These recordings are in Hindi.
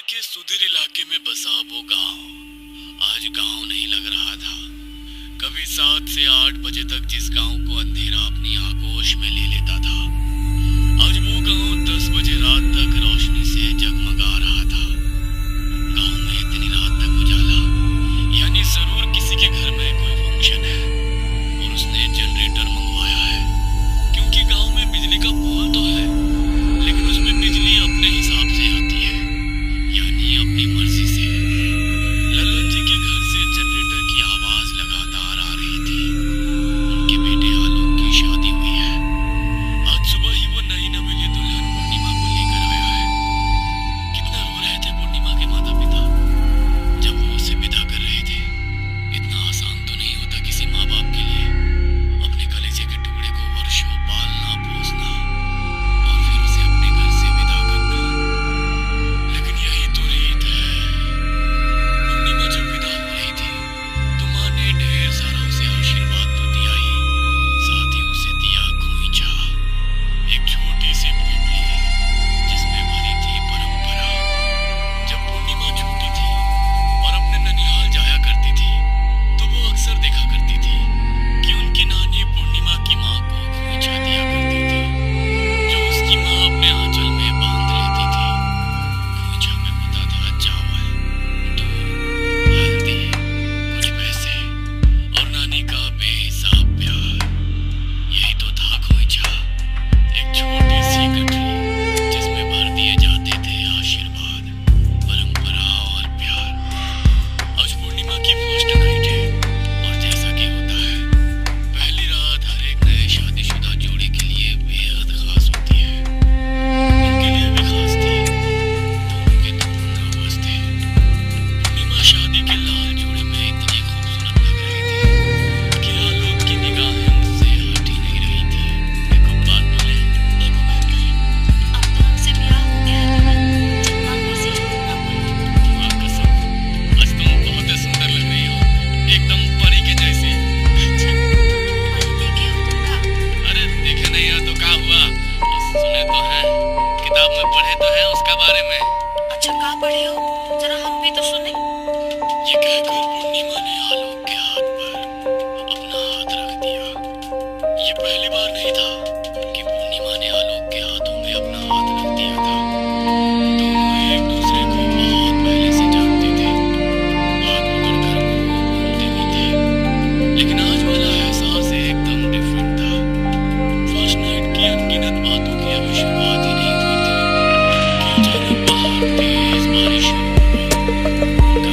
के सुदूर इलाके में बसा वो गांव आज गांव नहीं लग रहा था। कभी 7 से 8 बजे तक जिस गांव को अंधेरा अपनी आगोश में ले लेता था, आज वो गांव 10 बजे रात तक रोशनी से जगमगा रहा था। गांव में इतनी रात तक उजाला, यानी जरूर किसी के घर में कोई फंक्शन है और उसने जनरेटर मंगवाया है, क्योंकि गांव में बिजली का पोल तो है, लेकिन उसमें बिजली अपने हिसाब से आती है, यानी अपनी मर्जी से। ललन जी के घर से जनरेटर की आवाज लगातार आ रही थी। उनके बेटे आलोक की शादी हुई है। आज सुबह ही वो नई नवेली दुल्हन पूर्णिमा को लेकर आया है। कितना रो रहे थे पूर्णिमा के माता पिता जब वो उसे विदा कर रहे थे। इतना आसान तो नहीं होता किसी माँ बाप के लिए अपने कलेजे के टुकड़े को वर्षों पालना पोसना और फिर उसे अपने घर से विदा करना। लेकिन यही तो रीत है। पूर्णिमा जब विदा हो रही थी तो माँ ने ढेर सारा उसे आशीर्वाद तो दिया ही, साथ ही उसे दिया खोइंचा, एक छोटी सी पोटली जिसमें भरी थी परंपरा। जब पूर्णिमा छोटी थी और अपने ननिहाल जाया करती थी तो वो अक्सर देखा करती थी कि उनकी नानी पूर्णिमा की माँ को खोइंचा दिया करती थी, जो उसकी माँ अपने आंचल में बांध लेती थी। खोइंचा में होता था चावल, दूध, हल्दी, कुछ पैसे और नानी का बेहिसाब प्यार। यही तो था खोइंचा, एक छोटी सी गठरी जिसमें भर दिए जाते थे आशीर्वाद, परंपरा और प्यार। आज पूर्णिमा की फर्स्ट नाइट है और जैसा कि होता है, पहली रात हर एक नए शादीशुदा जोड़े के लिए बेहद खास होती है। उनके लिए भी खास थी। दोनों के दोनों नर्वस थे। पूर्णिमा शादी के लाल जोड़े में इतनी खूबसूरत लग रही थी कि आलोक की निगाहें उससे हट ही नहीं रही थी। एक बात बोले, एक बात कही, अब तो हमसे ब्याह हो गया है ललन, जितना मर्जी हो उतना बोलो। माँ कसम, आज तुम बहुत सुंदर लग रही हो, एकदम परी के जैसी। अच्छा, परी देखे हो तुम का? अरे देखे नहीं हो तो क्या हुआ, सुने तो है, किताब में पढ़े तो है उसका बारे में। अच्छा, का पढ़े हो? जरा हम भी तो सुने। ये कहकर पूर्णिमा ने आलोक के हाथ पर अपना हाथ रख दिया। ये पहली बार नहीं था कि पूर्णिमा ने आलोक के हाथों में अपना हाथ रख दिया था। दोनों एक दूसरे को बहुत पहले से जानते थे, हाथ पकड़कर घूमते भी थे। लेकिन आज वाला एहसास एकदम डिफरेंट था। फर्स्ट नाइट की अनगिनत बातों की अभी शुरुआत ही नहीं हुई थी कि अचानक बाहर तेज बारिश शुरू हो गई।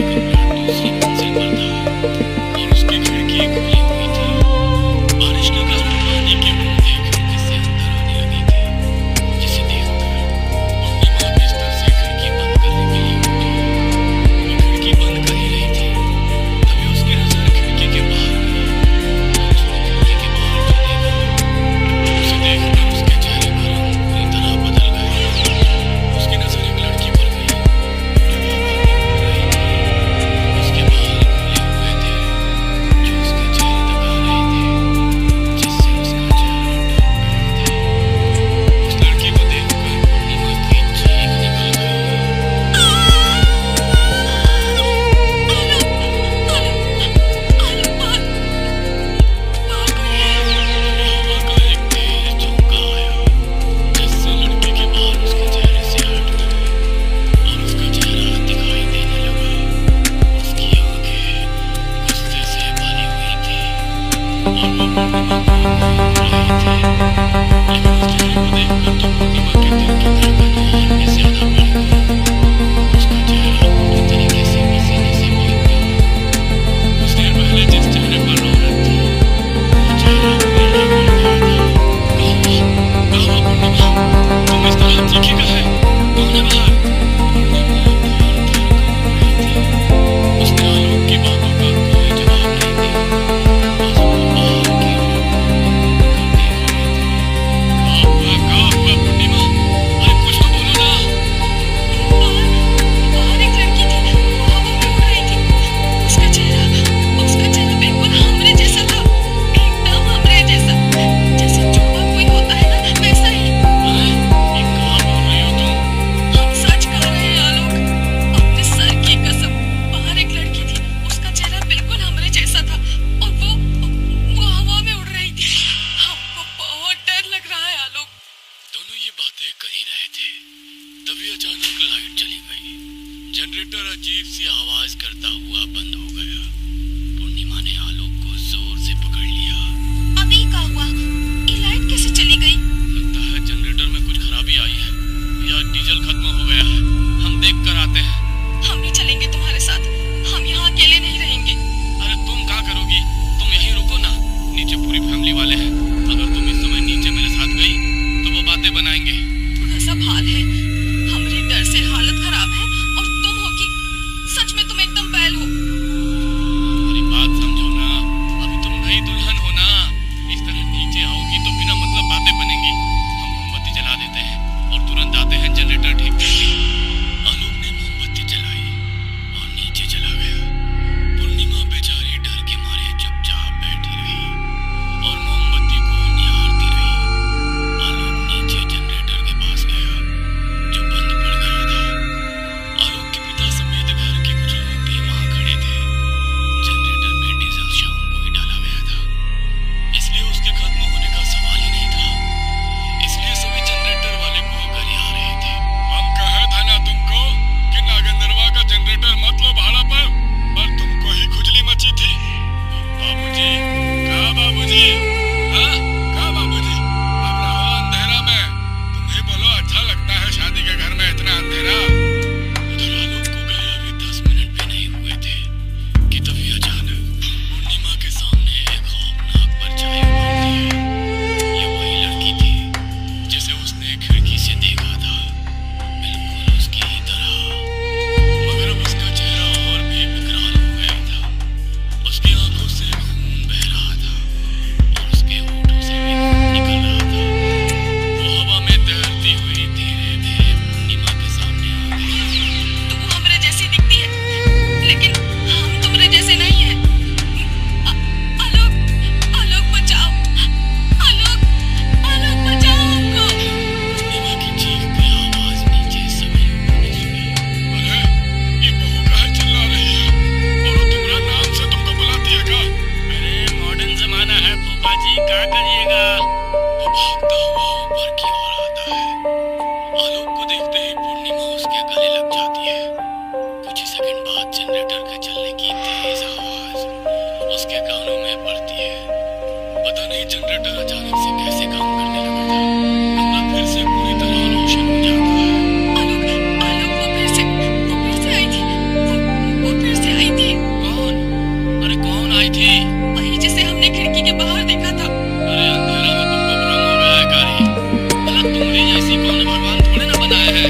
सी आवाज करता हुआ बंद हो गया। पूर्णिमा ने आलोक को जोर से पकड़ लिया। अभी क्या हुआ? ये लाइट कैसे चली गई? लगता है जनरेटर में कुछ खराबी आई है या डीजल खत्म हो गया है। हम देख कर आते हैं। हम भी चलेंगे तुम्हारे साथ। हम यहाँ अकेले नहीं रहेंगे। अरे तुम क्या करोगी? तुम यहीं रुको ना, नीचे पूरी फैमिली वाले हैं। अगर तुम इस समय नीचे मेरे साथ गई तो वो बातें बनाएंगे। थोड़ा सा हाल है, हमारे डर से हालत खराब है और तुम हो कि सच में तुम एकदम बैल हो। हमारी बात समझो ना, अभी तुम नई दुल्हन हो ना। इस तरह नीचे आओगी तो बिना मतलब बातें बनेंगी। हम मोमबत्ती जला देते हैं और तुरंत आते हैं जनरेटर ठीक करके। आलोक ने मोमबत्ती जलाई और नीचे चला गया। पूर्णिमा बेचारी डर के मारे चुपचाप बैठी रही और मोमबत्ती को निहारती रही। आलोक नीचे जनरेटर के पास गया जो बंद पड़ गया था। आलोक के पिता समेत घर के कुछ लोग भी वहां खड़े थे। जनरेटर में डीजल शाम को ही डाला गया था, इसलिए उसके खत्म होने का सवाल ही नहीं था। इसलिए सभी जनरेटर वाले को गरिया रहे थे। हम कहे था ना तुमको कि नागेंद्रवा का जनरेटर मत लो भाड़ा पर तुमको ही खुजली मची थी। बाबूजी, कहाँ बाबूजी? हाँ, कहाँ बाबूजी? अब रहो अंधेरा में। तुम ही बोलो, अच्छा लगता है शादी के घर में इतना अंधेरा? उधर आलोक को गए अभी 10 मिनट भी नहीं हुए थे कि तभी अचानक पूर्णिमा के सामने एक खौफनाक परछाई उभरती है। ये वही लड़की थी जिसे उसने खिड़की से देखा था, बिल्कुल उसकी ही तरह। मगर अब उसका चेहरा और भी विकराल हो गया था। उसकी आंखों से खून बह रहा था और उसके होठों से भी खून निकल रहा था। वो हवा में तैरती हुई धीरे धीरे पूर्णिमा के सामने आ गई। तुम हमरे जैसी दिखती है, लेकिन हम तुम्हारे जैसे नहीं हैं। आलोक, आलोक बचाओ। आलोक, आलोक बचाओ हमको। पूर्णिमा की चीखती आवाज नीचे सभी लोगों ने सुनी। अरे, ये बहू काहे चिल्ला रही है और वो तुम्हारा नाम से तुमको बुलाती है क्या? अरे मॉडर्न जमाना है फूफा जी, क्या करिएगा। वो भागता हुआ ऊपर की ओर आता है। आलोक को देखते ही पूर्णिमा उसके गले लग जाती है। कुछ ही सेकंड बाद जनरेटर के चलने की तेज आवाज उसके कानों में पड़ती है। पता नहीं जनरेटर अचानक से कैसे काम करने लगा था। कमरा फिर से पूरी तरह रोशन हो जाता है। आलोक, आलोक वो फिर से आई थी। वो फिर से आई थी। कौन? अरे कौन आई थी? वही जिसे हमने खिड़की के बाहर देखा था। अरे अंधेरा में तुमको भ्रम हो गया है कारी। भला तुम्हारी जैसी कौन भगवान थोड़े ना बनाया है।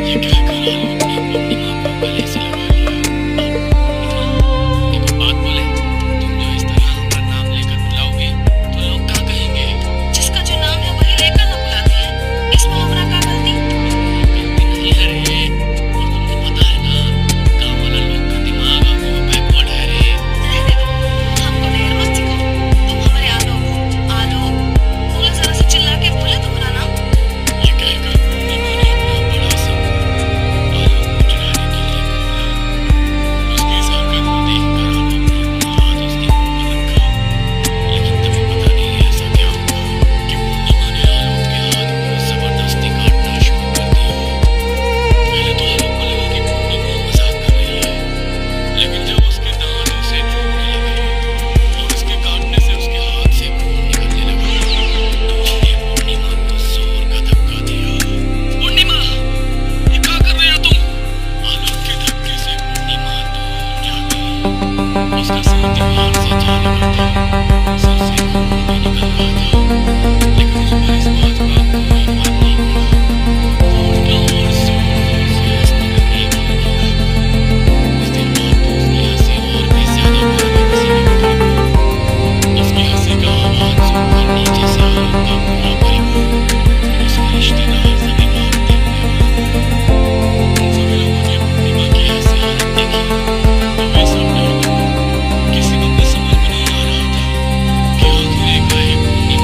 ये कहकर आलोक ने पूर्णिमा को गले से लगा लिया। पूर्णिमा, एक बात बोले, तुम जो इस तरह हमारा नाम लेकर बुलाओगे तो लोग क्या कहेंगे? जिसका जो नाम है वही लेकर ना बुलाते हैं। इसमें हमारा क्या गलती? गलती नहीं है रे, और तुमको पता है ना, गाँव वाला लोग का दिमाग अभी भी बैकवर्ड है रे। रहने दो, हमको ढेर मत सिखाओ। तुम हमारे आलोक हो। आलोक, बोलो जरा से चिल्ला के बोले तुम्हारा नाम। ये कहकर पूर्णिमा ने अपना बड़ा सा मुंह आलोक को चुराने के लिए खोला। उसकी इस हरकत को देखकर आलोक ने अपना हाथ उसके मुंह पर रखा। लेकिन तभी पता नहीं ऐसा क्या हुआ कि पूर्णिमा ने आलोक के हाथ को जबरदस्ती काटना शुरू कर दिया। पहले तो आलोक को लगा कि पूर्णिमा मजाक कर रही है, लेकिन जब उसके दांत उसे चूमने लगे और उसके काटने से उसके हाथ से खून निकलने लगा तो उसने पूर्णिमा को जोर का धक्का दिया। पूर्णिमा, ये क्या कर रही हो तुम? आलोक के धक्के से पूर्णिमा दूर जा गई। उसका सर दीवार से जा लगा था, सर से खून भी निकल रहा था, लेकिन उस पर इस बात का कोई फर्क नहीं पड़ा। वो उल्टा और जोर से हंसने लगी पूर्णिमा। कुछ देर बाद तो उसकी हंसी और भी ज्यादा भयानक सी लगने लगी। उसकी हंसी का आवाज सुनकर नीचे से आलोक का पूरा परिवार और उसके रिश्तेदार सभी भागते हुए आए। उन सभी लोगों ने पूर्णिमा की ऐसी हालत देखी तो वे सब डर गए। किसी को भी समझ में नहीं आ रहा था कि आखिर एकाएक पूर्णिमा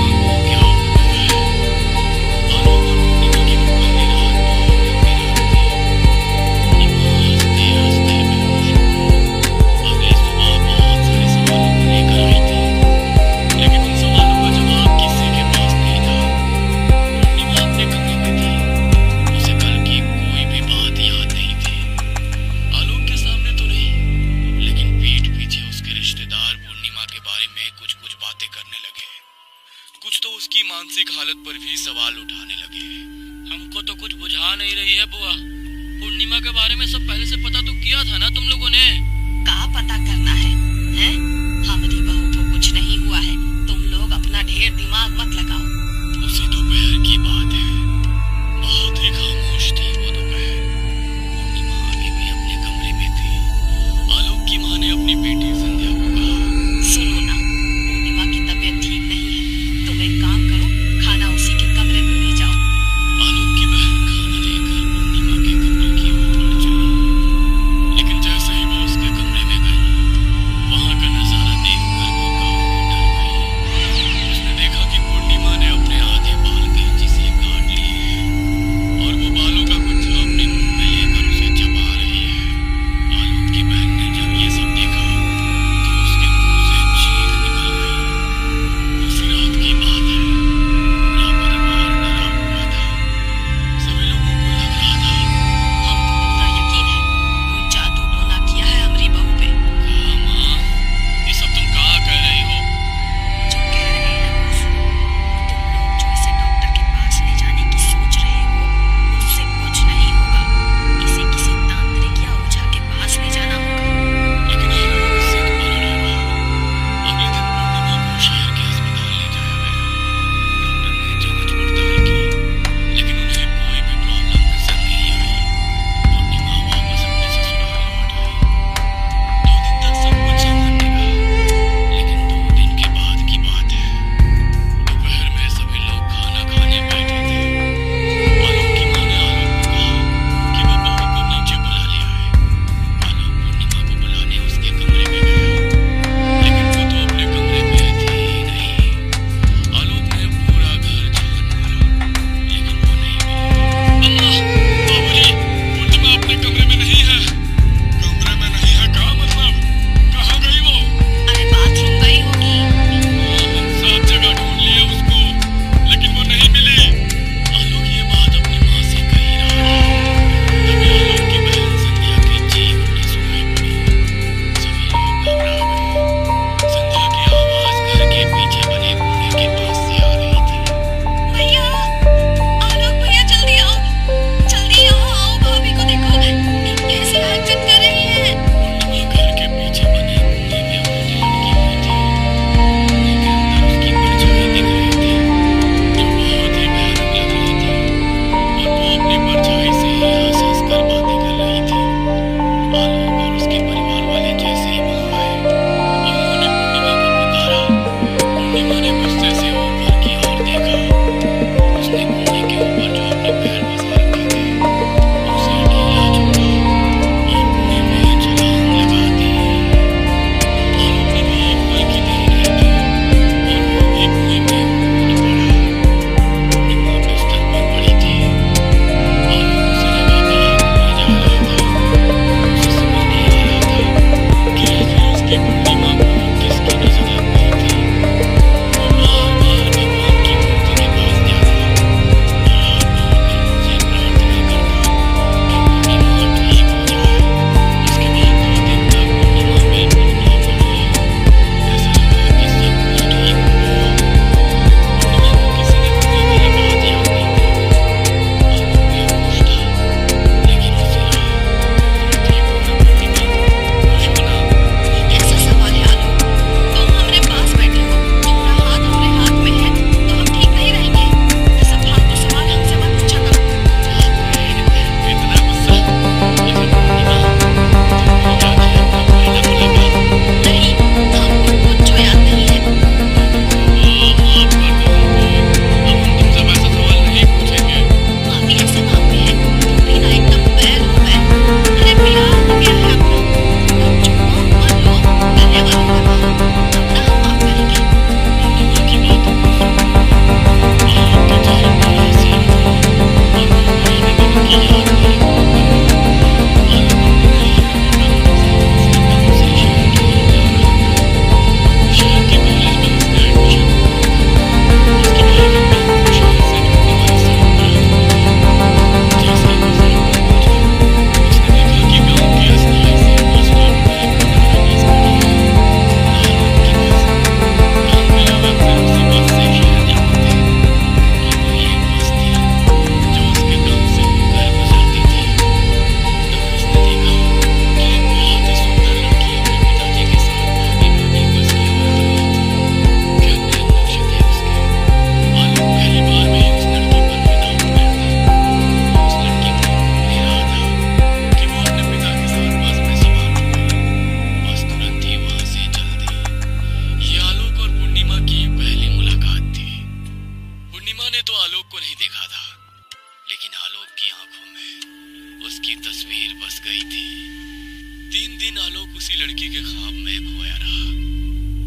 सूरत पर भी सवाल उठाने लगे। हमको तो कुछ बुझा नहीं रही है बुआ। पूर्णिमा के बारे में सब पहले से पता तो किया था ना तुम लोगों ने? का पता करना है, हैं? हमारी बहू को कुछ नहीं हुआ है, तुम लोग अपना ढेर दिमाग मत लगाओ। उसी दोपहर की बात है, बहुत ही खामोश थी वो दोपहर। पूर्णिमा अभी भी अपने कमरे में थी। आलोक की माँ ने अपनी बेटी संध्या को कहा, सुनो ना, पूर्णिमा की तबीयत ठीक नहीं है, तुम एक काम करो, खाना उसी के कमरे में ले जाओ। आलोक की बहन खाना लेकर पूर्णिमा के कमरे की ओर बढ़ चली, लेकिन जैसे ही वो उसके कमरे में गई, दिन आलोक उसी लड़की के ख्वाब में खोया रहा।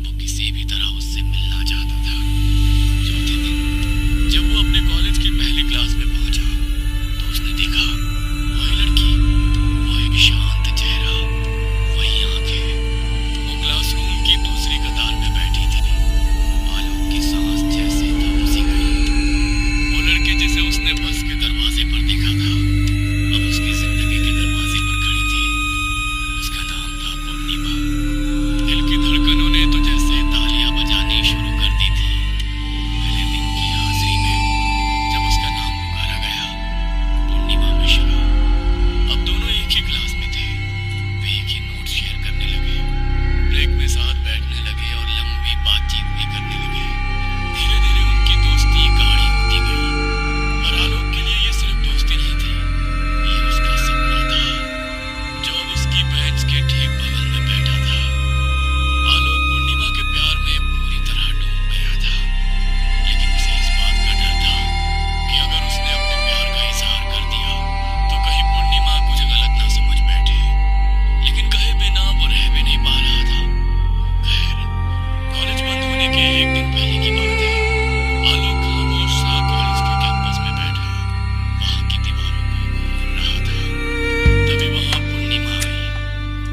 वो किसी भी तरह उससे मिलना चाहता था। चौथे दिन जब वो अपने कॉलेज की पहली क्लास में पहुंचा तो उसने देखा वही लड़की, वो एक शांत चेहरा, वही आंखें। वो क्लासरूम की दूसरी कतार में बैठी थी। आलोक की सांस जैसे थम सी गई। वो लड़की जिसे उसने बस के दरवाजे पर देखा था अब उसकी जिंदगी के दरवाजे पर खड़ी थी। उसका नाम था पूर्णिमा। दिल की धड़कनों ने तो जैसे तालियां बजानी शुरू कर दी थी। पहले दिन की हाजिरी में जब उसका नाम पुकारा गया, पूर्णिमा मिश्रा। अब दोनों एक ही क्लास में थे। वे एक ही नोट शेयर करने लगे, ब्रेक में साथ बैठने लगे और लंबी बातचीत भी करने लगे। धीरे धीरे उनकी दोस्ती गाढ़ी होती गई। और आलोक के लिए ये सिर्फ दोस्ती नहीं थी, ये उसका सपना था जो अब उसकी बेंच के ठीक बगल में बैठा था। आलोक पूर्णिमा के प्यार में पूरी तरह डूब गया था, लेकिन उसे इस बात का डर था कि अगर उसने अपने प्यार का इजहार कर दिया तो कहीं पूर्णिमा कुछ गलत ना समझ बैठे। लेकिन कहे बिना वो रह भी नहीं पा रहा था। खैर, कॉलेज बंद होने के एक दिन पहले की बात है। आलोक खामोश सा कॉलेज के कैंपस में बैठा वहां की दीवारों को घूर रहा था। तभी वहां पूर्णिमा आई।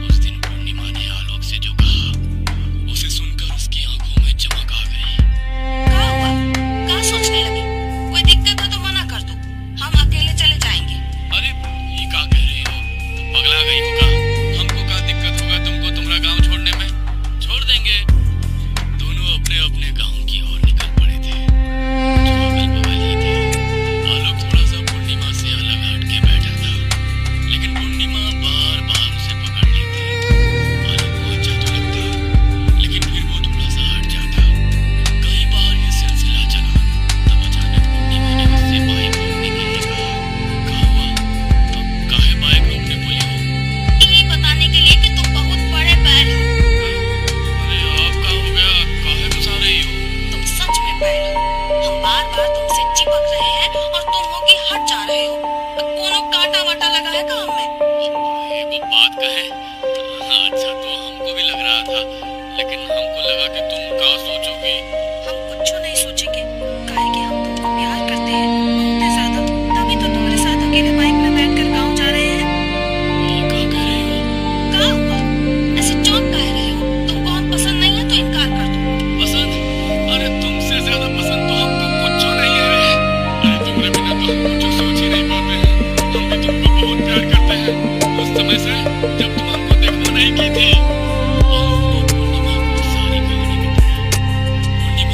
उस दिन पूर्णिमा ने आलोक से जो कहा, उसे सुनकर उसकी आंखों में चमक आ गई। क्या हुआ? क्या सोचने लगी? कोई दिक्कत है तो मना कर दो, हम अकेले चले जाएंगे। अरे ये क्या कह रही हो? पगला गई हो क्या? हमको क्या दिक्कत होगा तुमको तुम्हारा गांव छोड़ने में? छोड़ देंगे। दोनों अपने अपने गांव की ओर निकल पड़े थे, जो अगल बगल ही थे। आलोक थोड़ा सा पूर्णिमा से अलग हट के बैठा था, लेकिन पूर्णिमा बार बार उसे पकड़ लेती। आलोक को अच्छा तो लगता, लेकिन फिर वो थोड़ा सा हट जाता। कई बार ये सिलसिला चला, तब अचानक पूर्णिमा ने उससे बाइक रोकने के लिए कहा। क्या हुआ? अब काहे बाइक रोकने बोली हो? ये बताने के लिए कि तुम बहुत बड़े बैल हो। अरे आप क्या हो गया? काहे गुस्सा रही हो? तुम सच में बैल हो। हम बार बार तुमसे चिपक रहे हैं और तुम हो कि हट जा रहे हो। कोनो कांटा वाटा लगा है काम में? ये वो बात कहे। अच्छा तो हमको भी लग रहा था, लेकिन हमको लगा कि तुम क्या सोचोगी। हम कुछ नहीं सोचेंगे, काहे कि हम तुमको प्यार करते हैं बहुत ही ज्यादा। तभी तो तुम्हारे साथ अकेले बाइक में बैठकर गाँव जा रहे हैं। ये क्या कह रही हो? क्या हुआ? ऐसे चौंक काहे रहे हो? तुमको हम पसंद नहीं है तो इनकार कर दो। पसंद? अरे तुमसे ज्यादा पसंद तो हमको कुछ नहीं है। अरे तुम्हारे बिना तो हम कुछ सोच ही नहीं पाते हैं। हम भी तुमको बहुत प्यार करते हैं, उस समय से जब तुम हमको देखो नहीं की थी। आलोक ने पूर्णिमा को सारी कहानी बताई। पूर्णिमा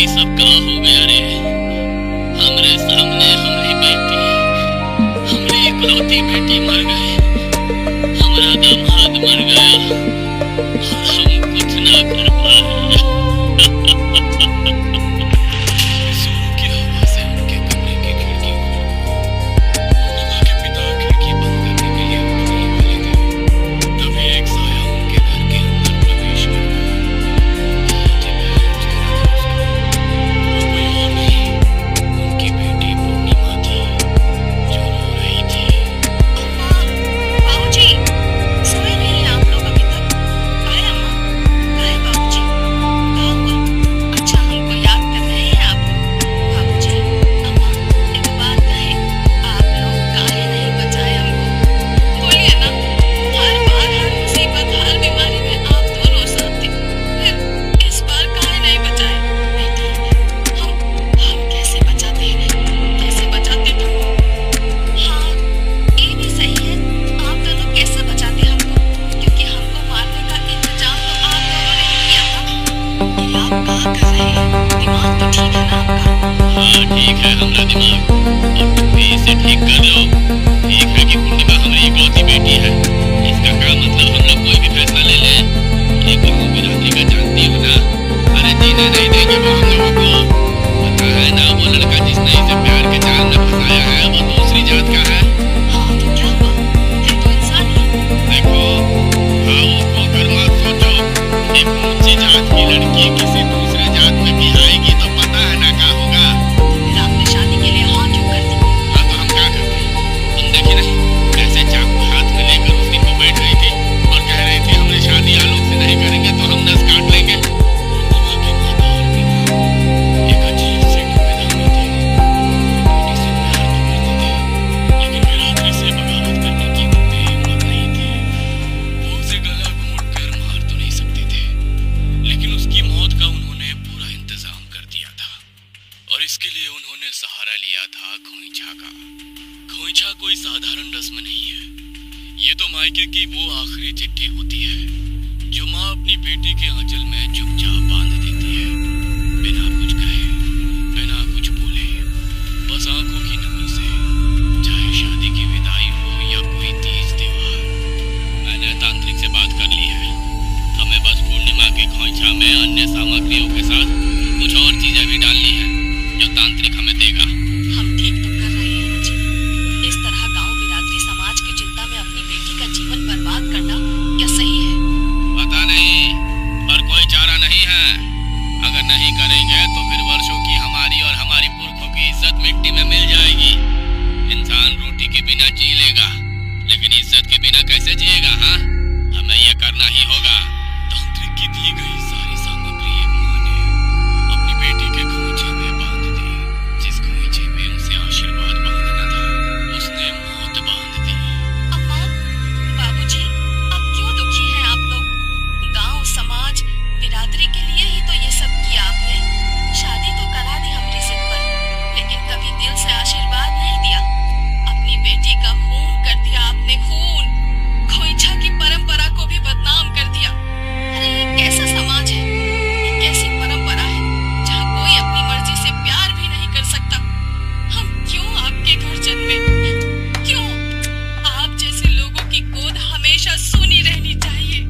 ये सब का हो गया रे? हमरे सामने हमरी बेटी, हमरी इकलौती बेटी मर गई, हमारा दामाद मर गया और हम कुछ ना कर पाए। जोर की हवा से उनके कमरे की खिड़की खुली। पूर्णिमा के पिता खिड़की बंद करने के लिए उठने ही वाले थे, तभी एक साया उनके घर के अंदर प्रवेश कर गया। बहुत ही भयानक चेहरा था उसका। वो कोई और नहीं, उनकी बेटी पूर्णिमा थी जो रो रही थी। अम्मा, बाबूजी, सोए नहीं हैं आप लोग अभी तक? कहाँ है अम्मा? कहाँ है बाबूजी? कहाँ हुआ? अच्छा, हमको याद कर रहे हैं आप लोग। बाबूजी, अम्मा, एक बात कहे, आप लोग काहे नहीं बचाए हमको? बोलिए ना। हर बार, हर मुसीबत, हर बीमारी में आप दोनों साथ थे, फिर इस बार काहे नहीं बचाए? बेटी, हम कैसे बचाते हैं? कैसे बचाते तुमको? हाँ, ये भी सही है। आप दोनों कैसे बचाते हमको? क्योंकि हमको मारने का इंतजाम तो आप दोनों ने ही किया था। ये आप कहाँ कर रहे हैं? दिमाग तो ठीक है ना आपका? हाँ, ठीक है हमारा दिमाग, और तुम भी इसे ठीक कर लो। ठीक है कि पूर्णिमा हमारी इकलौती बेटी है, इसका क्या मतलब हम लोग कोई भी फैसला ले लें? ये गाँव बिरादरी का जानती हो ना? अरे जीने नहीं देंगे वो हम लोगों को। पता है ना, वो लड़का जिसने इसे प्यार के जाल में फंसाया है वो दूसरी जात का है। हाँ, तो क्या हुआ? है तो इंसान ही। देखो, भावुक होकर मत सोचो। एक ऊंची जात की लड़की किसी दूसरे जात में भी आएगी तो पता है ना क्या होगा। फिर आपने शादी के लिए हाँ क्यों कर दी? हाँ, तो हम क्या करते? तुम देखी नहीं कैसे चाकू हाथ में लेकर उस दिन वो बैठ गई थी और कह रही थी हमारी शादी आलोक से नहीं करेंगे तो हम 10 काट लेंगे। पूर्णिमा के माता और पिता एक अजीब सी दुविधा में थे। बेटी से प्यार तो करते थे, लेकिन बिरादरी से बगावत करने की उनमें हिम्मत नहीं थी। वो उसे गला घोंट कर मार तो नहीं सकते थे, लेकिन उसकी मौत का उन्होंने पूरा इंतजाम कर दिया था, और इसके लिए उन्होंने सहारा लिया था खोइछा का। खोइछा कोई साधारण रस्म नहीं है, ये तो मायके की वो आखिरी चिट्ठी होती है जो माँ अपनी बेटी के आंचल में चुपचाप बांध देती है, बिना कुछ कहे, बिना कुछ बोले, बस आंखों की नमी से। चाहे शादी की विदाई हो या कोई तीज त्योहार। मैंने तांत्रिक से बात कर ली है, हमें बस पूर्णिमा के खोइछा में अन्य सामग्रियों के साथ कुछ और चीजें भी डालनी है जो तांत्रिक हमें देगा। हम ठीक तो कर रहे हैं जी। इस तरह गांव बिरादरी समाज की चिंता में अपनी बेटी का जीवन बर्बाद करना क्या सही है? पता नहीं, पर कोई चारा नहीं है। अगर नहीं करेंगे तो फिर वर्षों की हमारी और हमारी पुरखों की इज्जत मिट्टी में मिल जाएगी। इंसान रोटी के बिना जी लेगा, लेकिन इज्जत के बिना कैसे जिएगा? हाँ, हमें यह करना ही होगा। तांत्रिक की दी गई सारी सामग्री एक माँ ने अपनी बेटी के खोइछे में बांध दी। जिस खोइछे में उसे आशीर्वाद बांधना था, उसने मौत बांध दी। अम्मा, बाबूजी, अब क्यों दुखी हैं आप लोग? गांव समाज बिरादरी के लिए ही तो ये सब किया आपने। शादी तो करा दी हमारी जिद पर, लेकिन कभी दिल से आशीर्वाद नहीं दिया। अपनी बेटी का खून कर दिया आपने, खून। खोइछा की परंपरा को भी बदनाम कर दिया। अरे ये कैसा समाज है? ये कैसी परंपरा है जहाँ कोई अपनी मर्जी से प्यार भी नहीं कर सकता? हम क्यों आपके घर जन्मे? क्यों? आप जैसे लोगों की गोद हमेशा सूनी रहनी चाहिए।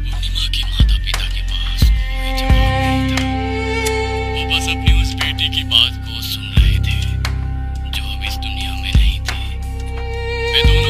पूर्णिमा के माता पिता के पास कोई जवाब नहीं था। वो बस अपनी उस बेटी की बात को सुन रहे थे जो अब इस दुनिया में नहीं थी। वे दोनों